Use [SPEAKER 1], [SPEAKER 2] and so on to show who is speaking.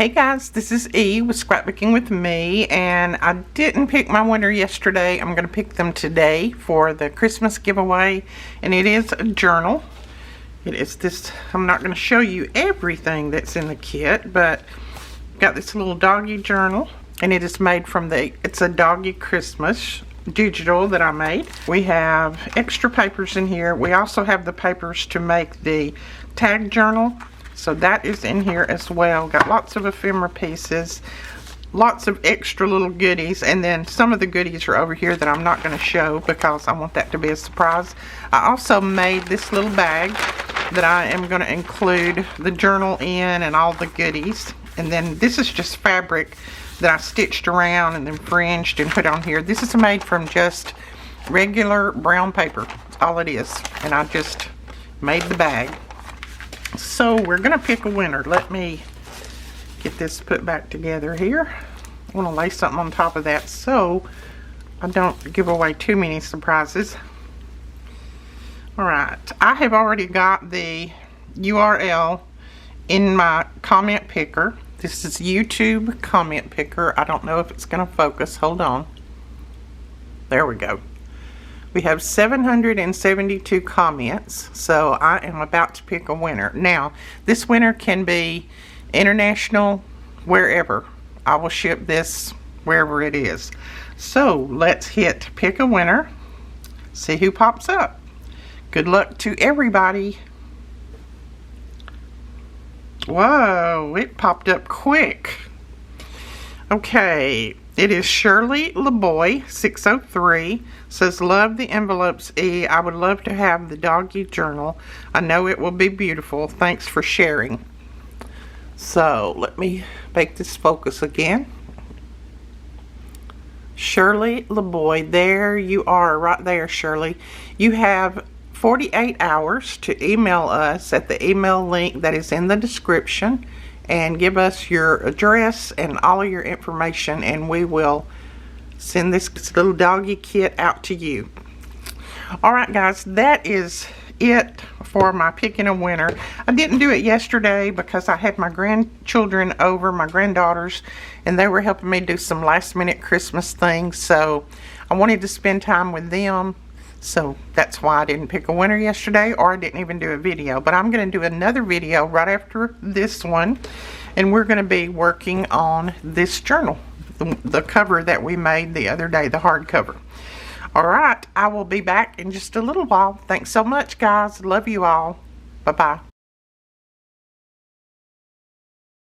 [SPEAKER 1] Hey guys, this is E with Scrapbooking with Me, and I didn't pick my winner yesterday. I'm going to pick them today for the Christmas giveaway, and it is a journal. It is this, I'm not going to show you everything that's in the kit, but I've got this little doggy journal, and it is made from it's a Doggy Christmas digital that I made. We have extra papers in here. We also have the papers to make the tag journal. So that is in here as well. Got lots of ephemera pieces, lots of extra little goodies, and then some of the goodies are over here that I'm not going to show because I want that to be a surprise. I also made this little bag that I am going to include the journal in and all the goodies. And then this is just fabric that I stitched around and then fringed and put on here. This is made from just regular brown paper. That's all it is. And I just made the bag. So we're going to pick a winner. Let me get this put back together here. I want to lay something on top of that so I don't give away too many surprises. Alright, I have already got the URL in my comment picker. This is YouTube comment picker. I don't know if it's going to focus. Hold on. There we go. We have 772 comments, so I am about to pick a winner. Now, this winner can be international, wherever. I will ship this wherever it is. So, let's hit pick a winner, see who pops up. Good luck to everybody. Whoa, it popped up quick. Okay. It is Shirley LeBoy 603. Says, love the envelopes, E. I would love to have the doggy journal. I know it will be beautiful. Thanks for sharing. So let me make this focus again. Shirley LeBoy, there you are, right there, Shirley. You have 48 hours to email us at the email link that is in the description, and give us your address and all of your information, and we will send this little doggy kit out to you. Alright guys, that is it for my picking a winner. I didn't do it yesterday because I had my grandchildren over, my granddaughters, and they were helping me do some last minute Christmas things, so I wanted to spend time with them. So that's why I didn't pick a winner yesterday, or I didn't even do a video. But I'm going to do another video right after this one, and we're going to be working on this journal, the cover that we made the other day, the hardcover. Alright, I will be back in just a little while. Thanks so much, guys. Love you all. Bye-bye.